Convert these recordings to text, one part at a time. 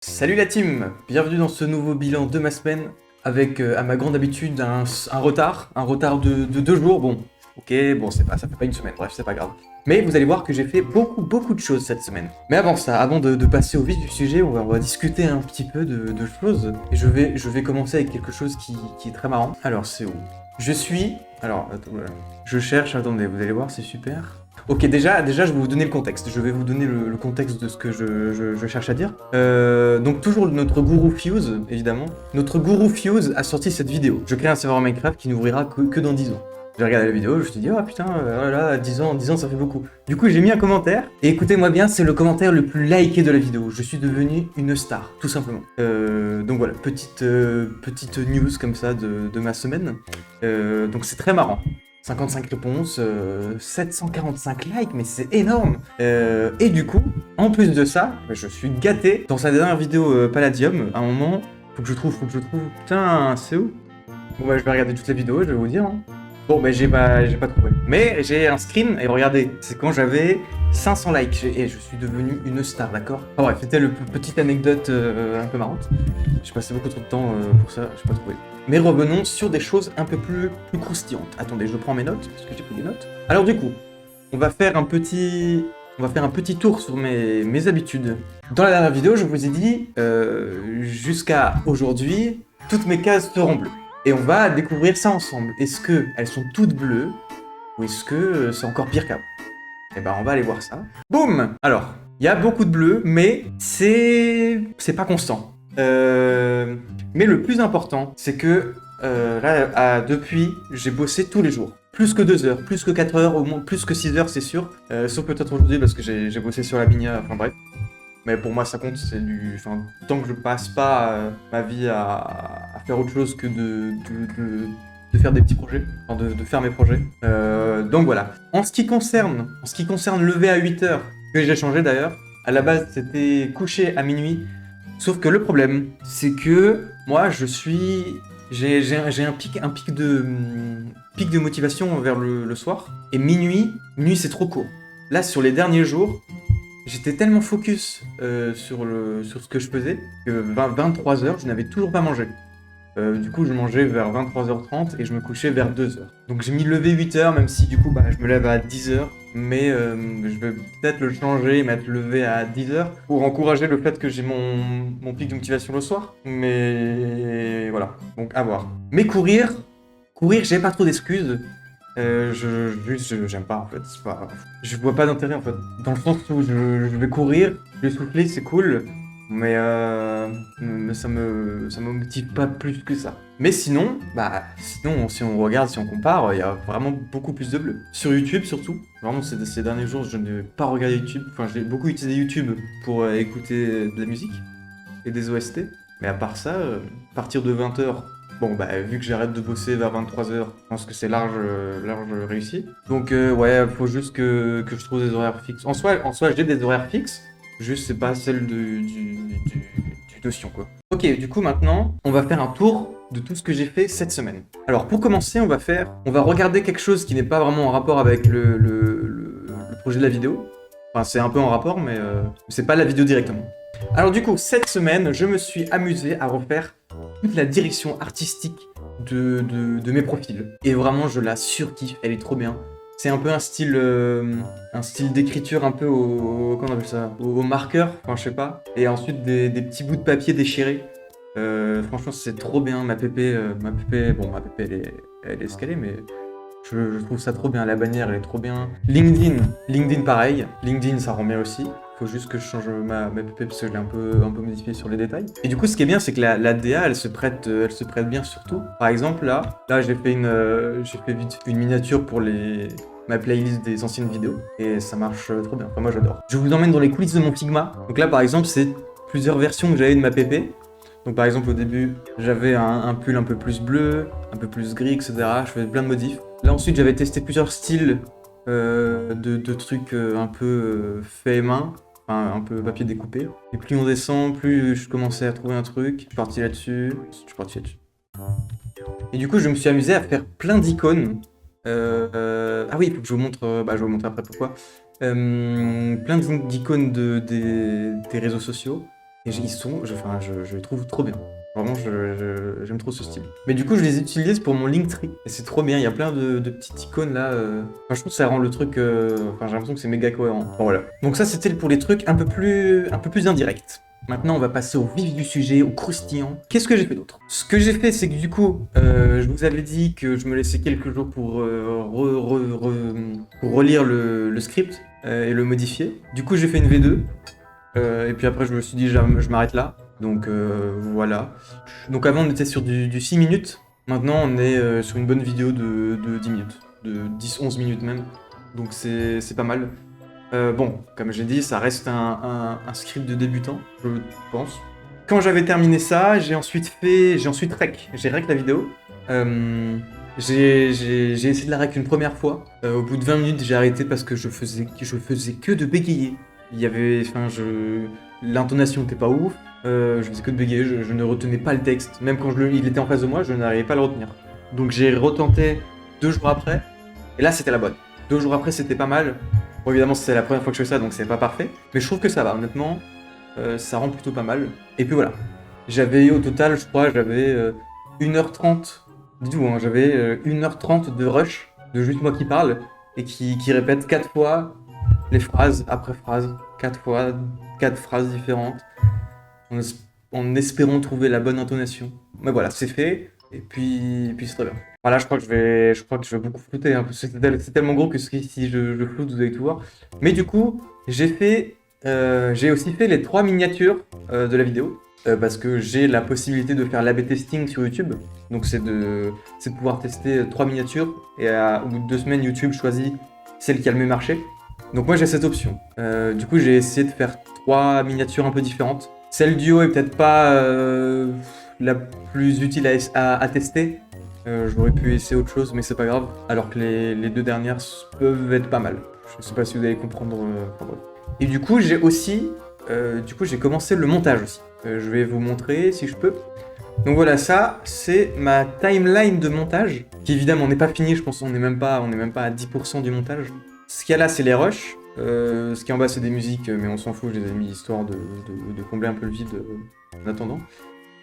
Salut la team, bienvenue dans ce nouveau bilan de ma semaine avec à ma grande habitude un retard de 2 jours. Bon, ok, bon c'est pas, ça fait pas une semaine, bref c'est pas grave. Mais vous allez voir que j'ai fait beaucoup de choses cette semaine. Mais avant ça, avant de passer au vif du sujet, on va discuter un petit peu de choses. Et je vais commencer avec quelque chose qui est très marrant. Alors c'est où? Je suis... Alors, attends, voilà. Je cherche, attendez, vous allez voir, c'est super. Ok, déjà, je vais vous donner le contexte. Je vais vous donner le contexte de ce que je cherche à dire. Donc, toujours notre gourou Fuse, évidemment. Notre gourou Fuse a sorti cette vidéo. Je crée un serveur Minecraft qui n'ouvrira que dans 10 ans. J'ai regardé la vidéo, je me suis dit, oh putain, voilà, 10 ans, ça fait beaucoup. Du coup, j'ai mis un commentaire. Et écoutez-moi bien, c'est le commentaire le plus liké de la vidéo. Je suis devenu une star, tout simplement. Donc voilà, petite news comme ça de ma semaine. Donc c'est très marrant. 55 réponses, 745 likes, mais c'est énorme. Et du coup, en plus de ça, je suis gâté. Dans sa dernière vidéo Palladium, à un moment, faut que je trouve. Putain, c'est où? Bon bah je vais regarder toutes les vidéos, je vais vous dire. Hein. Bon bah j'ai pas trouvé. Mais j'ai un screen, et regardez, c'est quand j'avais 500 likes, et je suis devenu une star, d'accord? Enfin bref, c'était le petite anecdote un peu marrante. J'ai passé beaucoup trop de temps pour ça, j'ai pas trouvé. Mais revenons sur des choses un peu plus croustillantes. Attendez, je prends mes notes, parce que j'ai pris des notes. Alors du coup, on va faire un petit tour sur mes habitudes. Dans la dernière vidéo, je vous ai dit, jusqu'à aujourd'hui, toutes mes cases seront bleues. Et on va découvrir ça ensemble. Est-ce que elles sont toutes bleues, ou est-ce que c'est encore pire qu'avant? Eh ben, on va aller voir ça. Boum! Alors, il y a beaucoup de bleu, mais c'est pas constant. Mais le plus important, c'est que là, depuis, j'ai bossé tous les jours. Plus que 2 heures, plus que 4 heures, au moins plus que 6 heures, c'est sûr. Sauf peut-être aujourd'hui parce que j'ai bossé sur la Minia, enfin bref. Mais pour moi, ça compte, c'est du... Enfin, tant que je passe pas ma vie à faire autre chose que de faire des petits projets, enfin de faire mes projets. Donc voilà. En ce qui concerne lever à 8 heures, que j'ai changé d'ailleurs, à la base, c'était coucher à minuit. Sauf que le problème, c'est que moi, j'ai un pic de motivation vers le soir. Et minuit, c'est trop court. Là, sur les derniers jours, j'étais tellement focus sur ce que je faisais que 23 heures, je n'avais toujours pas mangé. Du coup, je mangeais vers 23h30 et je me couchais vers 2 heures. Donc j'ai mis lever 8 heures, même si du coup, bah, je me lève à 10 heures. Mais je vais peut-être le changer et mettre lever à 10 heures pour encourager le fait que j'ai mon pic de motivation le soir. Mais voilà, donc à voir. Mais courir, j'ai pas trop d'excuses. J'aime pas en fait. Je vois pas d'intérêt en fait. Dans le sens où je vais courir, je vais souffler, c'est cool. Mais ça me motive pas plus que ça. Mais sinon, si on regarde, si on compare, il y a vraiment beaucoup plus de bleu. Sur YouTube surtout. Vraiment, ces derniers jours, je n'ai pas regardé YouTube. Enfin, j'ai beaucoup utilisé YouTube pour écouter de la musique et des OST. Mais à part ça, à partir de 20 heures. Bon, bah, vu que j'arrête de bosser vers 23 heures, je pense que c'est large réussi. Donc, ouais, faut juste que je trouve des horaires fixes. En soi, j'ai des horaires fixes, juste c'est pas celle du notion, quoi. Ok, du coup, maintenant, on va faire un tour de tout ce que j'ai fait cette semaine. Alors, pour commencer, on va regarder quelque chose qui n'est pas vraiment en rapport avec le projet de la vidéo. Enfin, c'est un peu en rapport, mais c'est pas la vidéo directement. Alors du coup, cette semaine, je me suis amusé à refaire toute la direction artistique de mes profils. Et vraiment, je la surkiffe, elle est trop bien. C'est un peu un style d'écriture un peu comment on appelle ça, au marqueur, enfin je sais pas. Et ensuite des petits bouts de papier déchirés. Franchement, c'est trop bien. Ma pépé, elle est escalée, mais je trouve ça trop bien. La bannière, elle est trop bien. LinkedIn pareil. LinkedIn, ça rend bien aussi. Faut juste que je change ma PP parce que je l'ai un peu modifié sur les détails. Et du coup, ce qui est bien, c'est que la DA, elle se prête bien surtout. Par exemple, là, j'ai fait vite une miniature pour ma playlist des anciennes vidéos. Et ça marche trop bien. Enfin, moi, j'adore. Je vous emmène dans les coulisses de mon Figma. Donc là, par exemple, c'est plusieurs versions que j'avais de ma PP. Donc par exemple, au début, j'avais un pull un peu plus bleu, un peu plus gris, etc. Je faisais plein de modifs. Là, ensuite, j'avais testé plusieurs styles de trucs un peu faits main. Enfin, un peu papier découpé. Et plus on descend, plus je commençais à trouver un truc. Je suis parti là-dessus. Et du coup, je me suis amusé à faire plein d'icônes. Ah oui, il faut que je vous montre. Je vais vous montrer après pourquoi. Plein d'icônes des réseaux sociaux. Et je les trouve trop bien. Vraiment, j'aime trop ce style. Mais du coup, je les utilise pour mon Linktree. Et c'est trop bien, il y a plein de petites icônes là. Enfin, je trouve que ça rend le truc... Enfin, j'ai l'impression que c'est méga cohérent. Bon, voilà. Donc ça, c'était pour les trucs un peu plus indirects. Maintenant, on va passer au vif du sujet, au croustillant. Qu'est-ce que j'ai fait d'autre? Ce que j'ai fait, c'est que du coup, je vous avais dit que je me laissais quelques jours pour, pour relire le script et le modifier. Du coup, j'ai fait une V2. Et puis après, je me suis dit, je m'arrête là. Donc voilà. Donc avant, on était sur du 6 minutes. Maintenant, on est sur une bonne vidéo de 10 minutes. De 10-11 minutes même. Donc c'est pas mal. Bon, comme j'ai dit, ça reste un script de débutant, je pense. Quand j'avais terminé ça, j'ai ensuite rec. J'ai rec la vidéo. J'ai essayé de la rec une première fois. Au bout de 20 minutes, j'ai arrêté parce que je faisais que de bégayer. Il y avait, l'intonation n'était pas ouf. Je faisais que de bégayer, je ne retenais pas le texte. Même quand il était en face de moi, je n'arrivais pas à le retenir. Donc j'ai retenté 2 jours après. Et là, c'était la bonne. 2 jours après, c'était pas mal. Bon, évidemment, c'est la première fois que je fais ça, donc c'est pas parfait. Mais je trouve que ça va, honnêtement. Ça rend plutôt pas mal. Et puis voilà. J'avais au total, je crois, 1h30. Dis-vous, hein, j'avais 1h30 de rush, de juste moi qui parle, et qui répète 4 fois les phrases après phrases. 4 fois, 4 phrases différentes. En espérant trouver la bonne intonation. Mais voilà, c'est fait. Et puis c'est très bien. Voilà, je crois que je vais beaucoup flouter, hein, parce que c'est tellement gros que si je floute, vous allez tout voir. Mais du coup, j'ai aussi fait les 3 miniatures de la vidéo, parce que j'ai la possibilité de faire l'A/B testing sur YouTube. Donc c'est de pouvoir tester 3 miniatures, et au bout de 2 semaines, YouTube choisit celle qui a le mieux marché. Donc moi j'ai cette option. Du coup, j'ai essayé de faire 3 miniatures un peu différentes. Celle du haut est peut-être pas la plus utile à tester. J'aurais pu essayer autre chose, mais c'est pas grave. Alors que les 2 dernières peuvent être pas mal. Je sais pas si vous allez comprendre. Enfin, bref. Et du coup, j'ai commencé le montage aussi. Je vais vous montrer si je peux. Donc voilà, ça, c'est ma timeline de montage, qui évidemment n'est pas finie. Je pense qu'on n'est même pas à 10% du montage. Ce qu'il y a là, c'est les rushs. Ce qui est en bas, c'est des musiques, mais on s'en fout. Je les ai mis histoire de combler un peu le vide en attendant.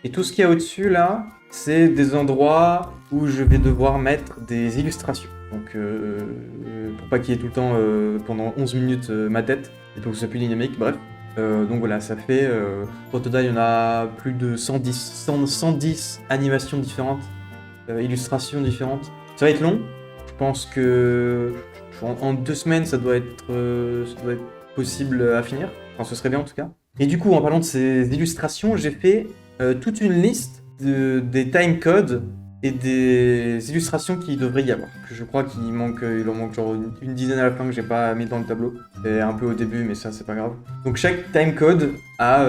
Et tout ce qu'il y a au-dessus, là, c'est des endroits où je vais devoir mettre des illustrations. Donc, pour pas qu'il y ait tout le temps, pendant 11 minutes, ma tête, et pour que ce soit plus dynamique, bref. Donc voilà, ça fait... au total, il y en a plus de 110 animations différentes, illustrations différentes. Ça va être long. Je pense que en 2 semaines, ça doit être possible à finir. Enfin, ce serait bien en tout cas. Et du coup, en parlant de ces illustrations, j'ai fait toute une liste des timecodes et des illustrations qu'il devrait y avoir. Que je crois il en manque genre une dizaine à la fin que j'ai pas mis dans le tableau. Et un peu au début, mais ça c'est pas grave. Donc chaque timecode a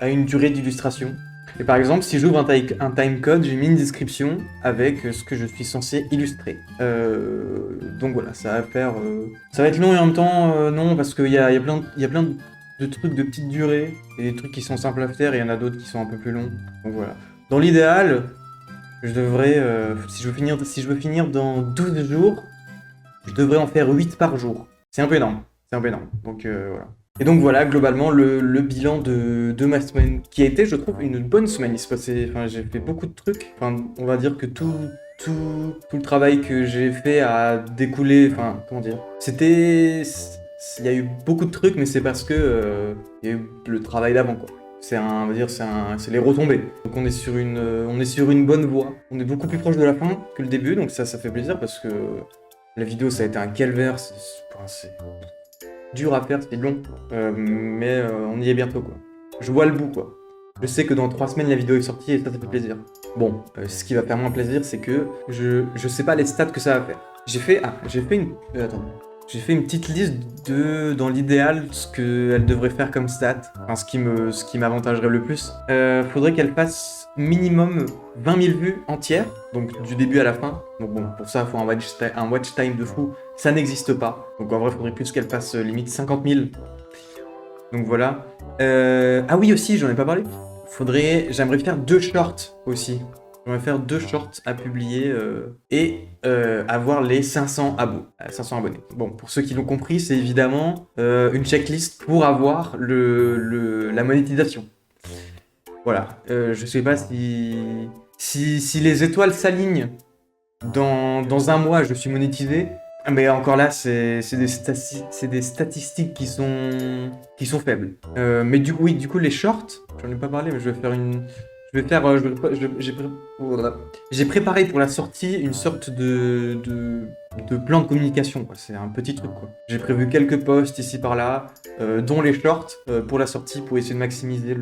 une durée d'illustration. Et par exemple, si j'ouvre un timecode, j'ai mis une description avec ce que je suis censé illustrer. Donc voilà, ça va être long et en même temps non, parce qu'il y a plein de trucs de petite durée et des trucs qui sont simples à faire et il y en a d'autres qui sont un peu plus longs. Donc voilà. Dans l'idéal, je devrais, si je veux finir dans 12 jours, je devrais en faire 8 par jour. C'est un peu énorme. Donc voilà. Et donc voilà, globalement, le bilan de ma semaine, qui a été, je trouve, une bonne semaine. J'ai fait beaucoup de trucs. Enfin, on va dire que tout le travail que j'ai fait a découlé, comment dire. Il y a eu beaucoup de trucs, mais c'est parce que il y a eu le travail d'avant, quoi. C'est les retombées. Donc on est sur une bonne voie. On est beaucoup plus proche de la fin que le début, donc ça fait plaisir parce que la vidéo, ça a été un calvaire. C'est dur à faire, c'est long, mais on y est bientôt, quoi. Je vois le bout, quoi. Je sais que dans 3 semaines, la vidéo est sortie et ça fait plaisir. Bon, ce qui va faire moins plaisir, c'est que je sais pas les stats que ça va faire. J'ai fait une petite liste dans l'idéal, ce qu'elle devrait faire comme stat, enfin ce qui m'avantagerait le plus. Faudrait qu'elle fasse minimum 20 000 vues entières, donc du début à la fin. Donc bon, pour ça, il faut un watch time de fou. Ça n'existe pas. Donc en vrai, il faudrait plus qu'elle fasse limite 50 000. Donc voilà. Ah oui, aussi, j'en ai pas parlé. J'aimerais faire 2 shorts aussi. J'aimerais faire 2 shorts à publier et avoir les 500 abonnés. Bon, pour ceux qui l'ont compris, c'est évidemment une checklist pour avoir la monétisation. Voilà, je sais pas si les étoiles s'alignent dans un mois, je suis monétisé. Mais encore là, c'est des statistiques qui sont faibles. Mais du coup, les shorts, j'en ai pas parlé, mais je vais faire une. Je vais faire. Voilà. J'ai préparé pour la sortie une sorte de plan de communication, quoi. C'est un petit truc, quoi. J'ai prévu quelques posts ici par là, dont les shorts pour la sortie pour essayer de maximiser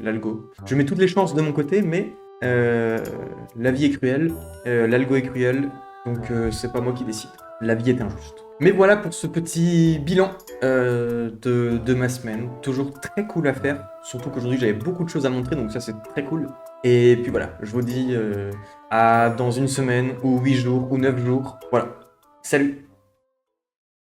l'algo. Je mets toutes les chances de mon côté, mais la vie est cruelle, l'algo est cruel, donc c'est pas moi qui décide. La vie est injuste. Mais voilà pour ce petit bilan de ma semaine. Toujours très cool à faire. Surtout qu'aujourd'hui j'avais beaucoup de choses à montrer, donc ça c'est très cool. Et puis voilà, je vous dis à dans une semaine, ou 8 jours, ou 9 jours. Voilà. Salut!